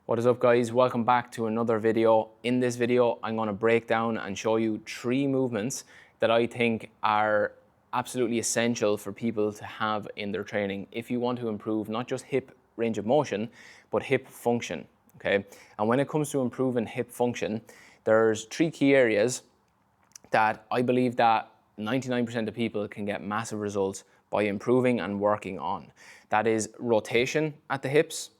What is up, guys? Welcome back to another video. In this video, I'm going to break down and show you 3 movements that I think are absolutely essential for people to have in their training if you want to improve not just hip range of motion, but hip function, okay? And when it comes to improving hip function, there's 3 key areas that I believe that 99% of people can get massive results by improving and working on. That is rotation at the hips,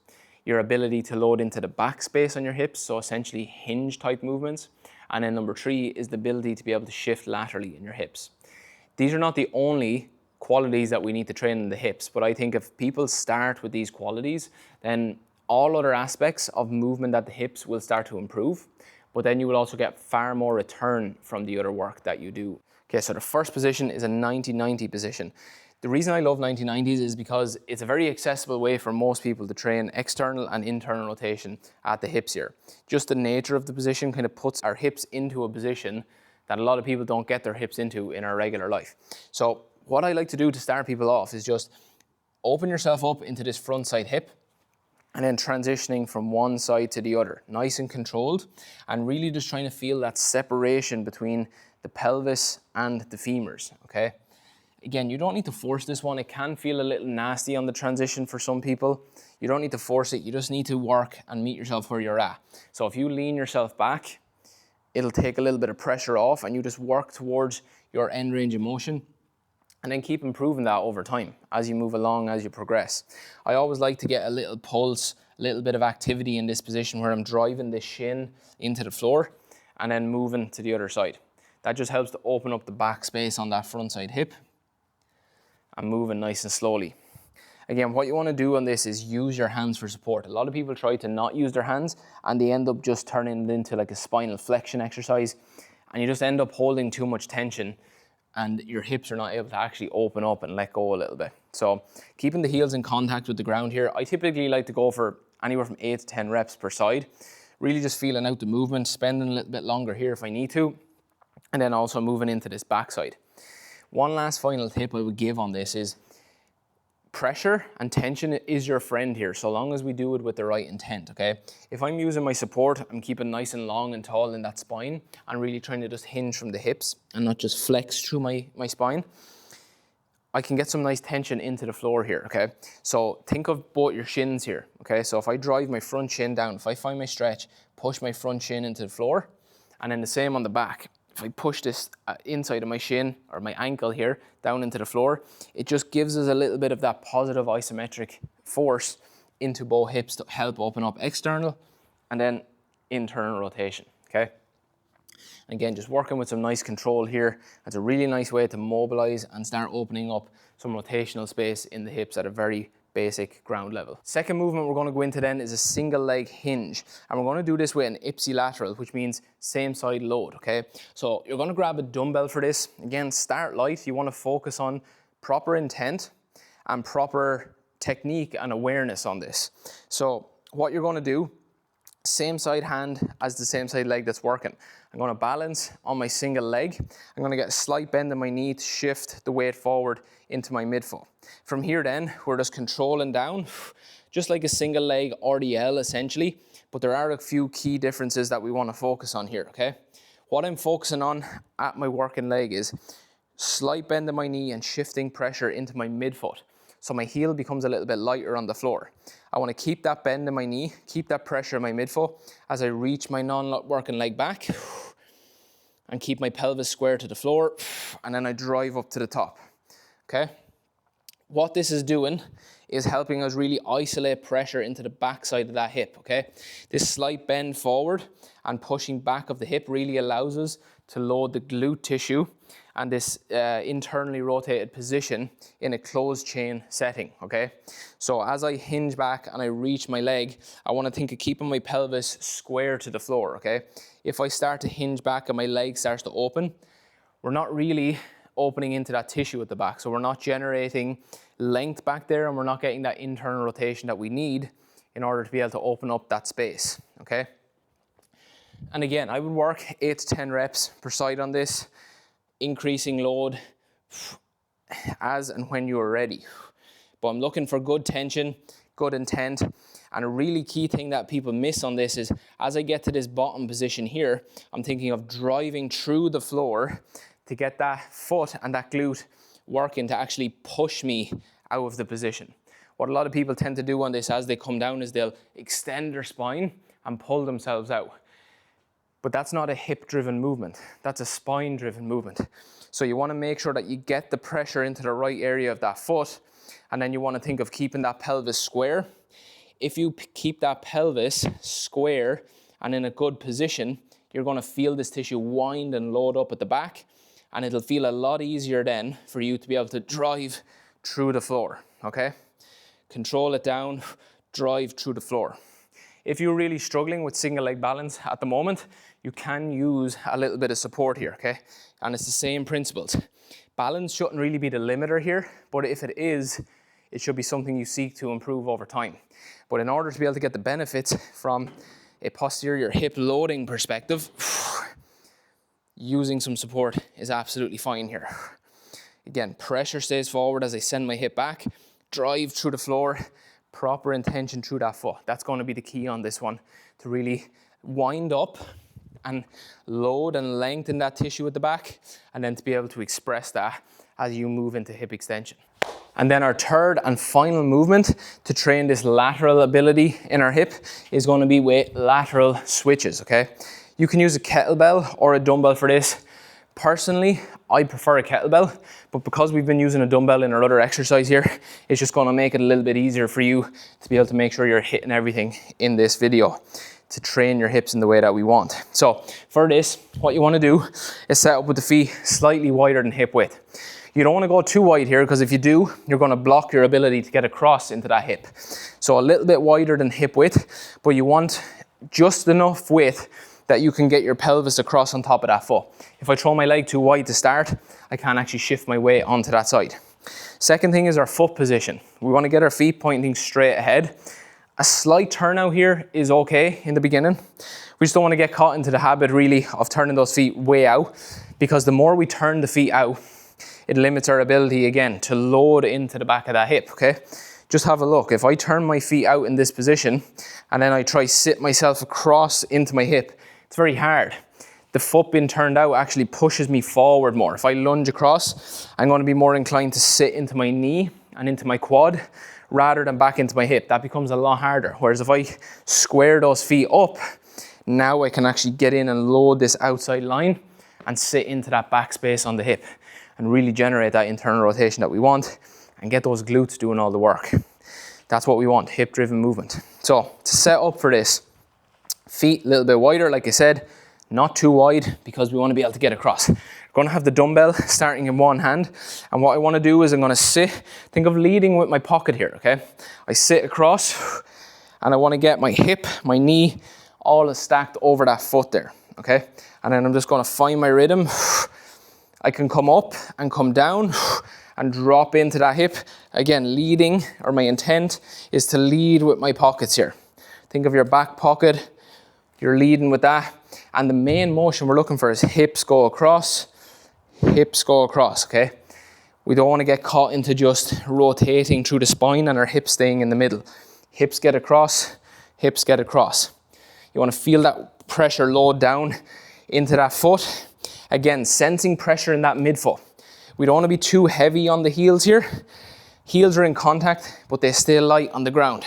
your ability to load into the back space on your hips, so essentially hinge type movements. And then number 3 is the ability to be able to shift laterally in your hips. These are not the only qualities that we need to train in the hips, but I think if people start with these qualities, then all other aspects of movement at the hips will start to improve, but then you will also get far more return from the other work that you do. Okay, so the first position is a 90-90 position. The reason I love 90-90s is because it's a very accessible way for most people to train external and internal rotation at the hips here. Just the nature of the position kind of puts our hips into a position that a lot of people don't get their hips into in our regular life. So what I like to do to start people off is just open yourself up into this front side hip and then transitioning from one side to the other, nice and controlled, and really just trying to feel that separation between the pelvis and the femurs, okay? Again, you don't need to force this one. It can feel a little nasty on the transition for some people. You don't need to force it. You just need to work and meet yourself where you're at. So if you lean yourself back, it'll take a little bit of pressure off and you just work towards your end range of motion and then keep improving that over time as you move along, as you progress. I always like to get a little pulse, a little bit of activity in this position where I'm driving the shin into the floor and then moving to the other side. That just helps to open up the back space on that front side hip and moving nice and slowly. Again, what you want to do on this is use your hands for support. A lot of people try to not use their hands and they end up just turning it into like a spinal flexion exercise, and you just end up holding too much tension and your hips are not able to actually open up and let go a little bit. So keeping the heels in contact with the ground here, I typically like to go for anywhere from 8 to 10 reps per side. Really just feeling out the movement, spending a little bit longer here if I need to, and then also moving into this backside. One last final tip I would give on this is pressure and tension is your friend here, so long as we do it with the right intent, okay? If I'm using my support, I'm keeping nice and long and tall in that spine and really trying to just hinge from the hips and not just flex through my spine, I can get some nice tension into the floor here, okay? So think of both your shins here, okay? So if I drive my front shin down, if I find my stretch, push my front shin into the floor, and then the same on the back. If I push this inside of my shin or my ankle here down into the floor, it just gives us a little bit of that positive isometric force into both hips to help open up external and then internal rotation, okay? Again, just working with some nice control here. That's a really nice way to mobilize and start opening up some rotational space in the hips at a very basic ground level. Second movement we're going to go into then is a single leg hinge, and we're going to do this with an ipsilateral, which means same side load, okay? So you're going to grab a dumbbell for this. Again, start light. You want to focus on proper intent and proper technique and awareness on this. So what you're going to do, same side hand as the same side leg that's working. I'm going to balance on my single leg. I'm going to get a slight bend in my knee to shift the weight forward into my midfoot. From here then, we're just controlling down, just like a single leg RDL essentially, but there are a few key differences that we want to focus on here, okay? What I'm focusing on at my working leg is slight bend in my knee and shifting pressure into my midfoot. So my heel becomes a little bit lighter on the floor. I want to keep that bend in my knee, keep that pressure in my midfoot as I reach my non-working leg back and keep my pelvis square to the floor, and then I drive up to the top, okay? What this is doing is helping us really isolate pressure into the backside of that hip, okay? This slight bend forward and pushing back of the hip really allows us to load the glute tissue and this internally rotated position in a closed chain setting, okay? So as I hinge back and I reach my leg, I want to think of keeping my pelvis square to the floor, okay? If I start to hinge back and my leg starts to open, we're not really opening into that tissue at the back, so we're not generating length back there and we're not getting that internal rotation that we need in order to be able to open up that space, okay? And again, I would work 8 to 10 reps per side on this, increasing load as and when you are ready. But I'm looking for good tension, good intent, And a really key thing that people miss on this is, as I get to this bottom position here, I'm thinking of driving through the floor to get that foot and that glute working to actually push me out of the position. What a lot of people tend to do on this as they come down is they'll extend their spine and pull themselves out. But that's not a hip-driven movement. That's a spine-driven movement. So you want to make sure that you get the pressure into the right area of that foot, and then you want to think of keeping that pelvis square. If you keep that pelvis square and in a good position, you're going to feel this tissue wind and load up at the back, and it'll feel a lot easier then for you to be able to drive through the floor, okay? Control it down, drive through the floor. If you're really struggling with single leg balance at the moment, you can use a little bit of support here, okay? And it's the same principles. Balance shouldn't really be the limiter here, but if it is, it should be something you seek to improve over time. But in order to be able to get the benefits from a posterior hip loading perspective, using some support is absolutely fine here. Again, pressure stays forward as I send my hip back, drive through the floor, proper intention through that foot. That's going to be the key on this one, to really wind up and load and lengthen that tissue at the back, and then to be able to express that as you move into hip extension. And then our third and final movement to train this lateral ability in our hip is going to be with lateral switches, okay? You can use a kettlebell or a dumbbell for this. Personally, I prefer a kettlebell, but because we've been using a dumbbell in our other exercise here, it's just going to make it a little bit easier for you to be able to make sure you're hitting everything in this video to train your hips in the way that we want. So for this, what you want to do is set up with the feet slightly wider than hip width. You don't want to go too wide here, because if you do, you're going to block your ability to get across into that hip. So a little bit wider than hip width, but you want just enough width that you can get your pelvis across on top of that foot. If I throw my leg too wide to start, I can't actually shift my weight onto that side. Second thing is our foot position. We want to get our feet pointing straight ahead. A slight turnout here is okay in the beginning. We just don't want to get caught into the habit really of turning those feet way out, because the more we turn the feet out, it limits our ability again to load into the back of that hip, okay? Just have a look. If I turn my feet out in this position and then I try sit myself across into my hip, it's very hard. The foot being turned out actually pushes me forward more. If I lunge across, I'm going to be more inclined to sit into my knee and into my quad rather than back into my hip. That becomes a lot harder. Whereas if I square those feet up, now I can actually get in and load this outside line and sit into that back space on the hip and really generate that internal rotation that we want and get those glutes doing all the work. That's what we want, hip-driven movement. So to set up for this, feet a little bit wider, like I said, not too wide, because we want to be able to get across. We're going to have the dumbbell starting in one hand, and what I want to do is I'm going to sit, think of leading with my pocket here, okay? I sit across, and I want to get my hip, my knee, all stacked over that foot there, okay? And then I'm just going to find my rhythm. I can come up and come down and drop into that hip. Again, leading, or my intent is to lead with my pockets here. Think of your back pocket, you're leading with that. And the main motion we're looking for is hips go across, okay? We don't want to get caught into just rotating through the spine and our hips staying in the middle. Hips get across, hips get across. You want to feel that pressure load down into that foot. Again, sensing pressure in that midfoot. We don't want to be too heavy on the heels here. Heels are in contact, but they stay light on the ground.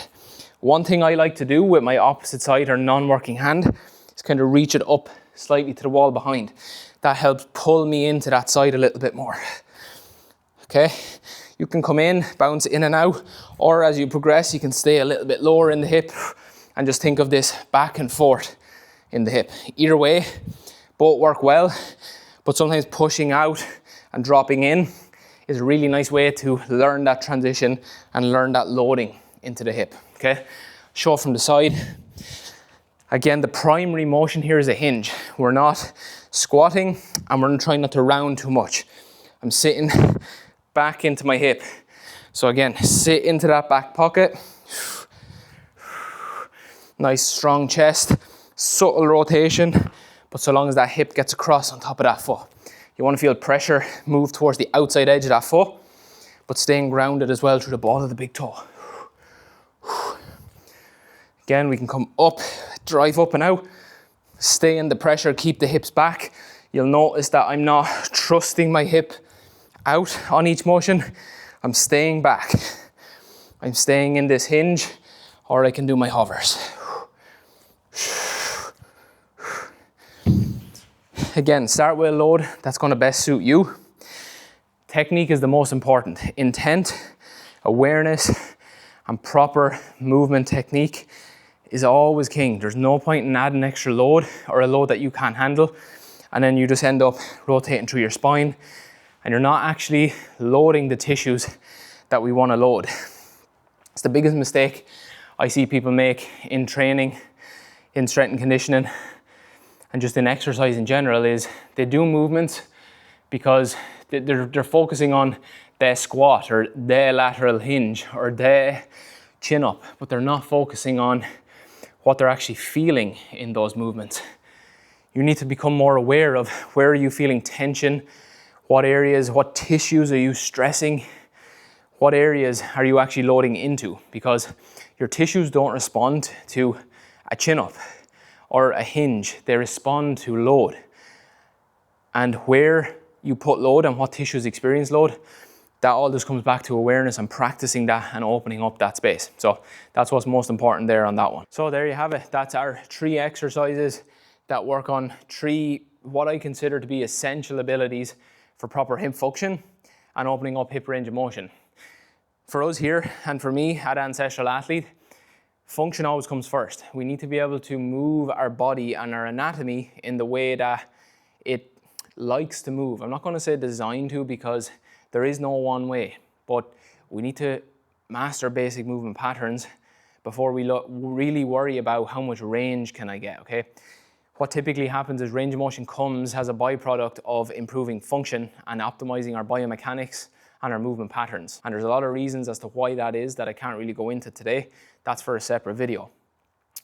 One thing I like to do with my opposite side or non-working hand is kind of reach it up slightly to the wall behind. That helps pull me into that side a little bit more. Okay, you can come in, bounce in and out, or as you progress, you can stay a little bit lower in the hip and just think of this back and forth in the hip. Either way, both work well, but sometimes pushing out and dropping in is a really nice way to learn that transition and learn that loading into the hip, okay? Show from the side. Again, the primary motion here is a hinge. We're not squatting and we're trying not to round too much. I'm sitting back into my hip. So again, sit into that back pocket. Nice strong chest, subtle rotation, but so long as that hip gets across on top of that foot. You want to feel pressure move towards the outside edge of that foot, but staying grounded as well through the ball of the big toe. Again, we can come up, drive up and out, stay in the pressure, keep the hips back. You'll notice that I'm not thrusting my hip out on each motion. I'm staying back. I'm staying in this hinge, or I can do my hovers. Again, start with a load that's going to best suit you. Technique is the most important. Intent, awareness, and proper movement technique is always king. There's no point in adding extra load or a load that you can't handle, and then you just end up rotating through your spine, and you're not actually loading the tissues that we want to load. It's the biggest mistake I see people make in training, in strength and conditioning, and just in exercise in general, is they do movements because they're focusing on their squat or their lateral hinge or their chin up, but they're not focusing on what they're actually feeling in those movements. You need to become more aware of where are you feeling tension, what areas, what tissues are you stressing, what areas are you actually loading into, because your tissues don't respond to a chin up or a hinge, they respond to load. And where you put load and what tissues experience load, that all just comes back to awareness and practicing that and opening up that space. So that's what's most important there on that one. So there you have it. That's our 3 exercises that work on 3 what I consider to be essential abilities for proper hip function and opening up hip range of motion. For us here, and for me at Ancestral Athlete, function always comes first. We need to be able to move our body and our anatomy in the way that it likes to move. I'm not going to say designed to, because there is no one way, but we need to master basic movement patterns before we really worry about how much range can I get, okay? What typically happens is range of motion comes as a byproduct of improving function and optimizing our biomechanics and our movement patterns. And there's a lot of reasons as to why that is that I can't really go into today. That's for a separate video.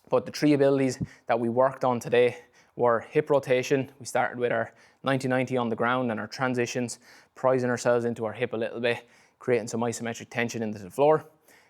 But the 3 abilities that we worked on today were hip rotation. We started with our 90-90 on the ground and our transitions, prising ourselves into our hip a little bit, creating some isometric tension into the floor.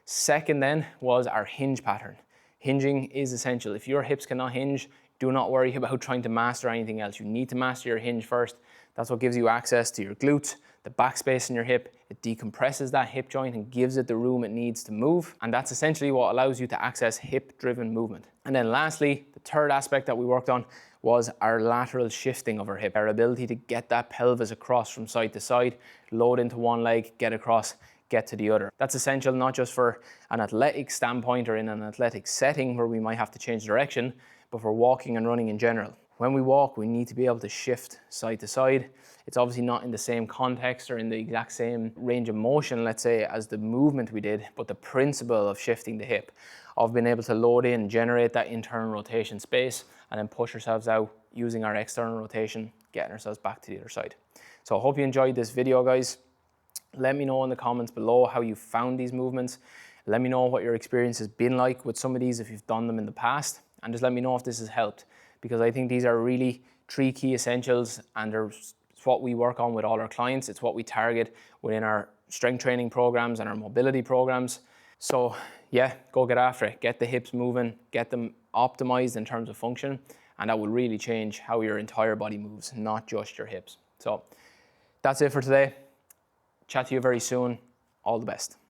Second then was our hinge pattern. Hinging is essential. If your hips cannot hinge, do not worry about trying to master anything else. You need to master your hinge first. That's what gives you access to your glutes, the back space in your hip. It decompresses that hip joint and gives it the room it needs to move. And that's essentially what allows you to access hip-driven movement. And then lastly, the third aspect that we worked on was our lateral shifting of our hip, our ability to get that pelvis across from side to side, load into one leg, get across, get to the other. That's essential not just for an athletic standpoint or in an athletic setting where we might have to change direction, but for walking and running in general. When we walk, we need to be able to shift side to side. It's obviously not in the same context or in the exact same range of motion, let's say, as the movement we did, but the principle of shifting the hip, of being able to load in, generate that internal rotation space, and then push ourselves out using our external rotation, getting ourselves back to the other side. So I hope you enjoyed this video, guys. Let me know in the comments below how you found these movements. Let me know what your experience has been like with some of these if you've done them in the past, and just let me know if this has helped, because I think these are really 3 key essentials, and it's what we work on with all our clients. It's what we target within our strength training programs and our mobility programs. So yeah, go get after it. Get the hips moving, get them optimized in terms of function, and that will really change how your entire body moves, not just your hips. So that's it for today. Chat to you very soon. All the best.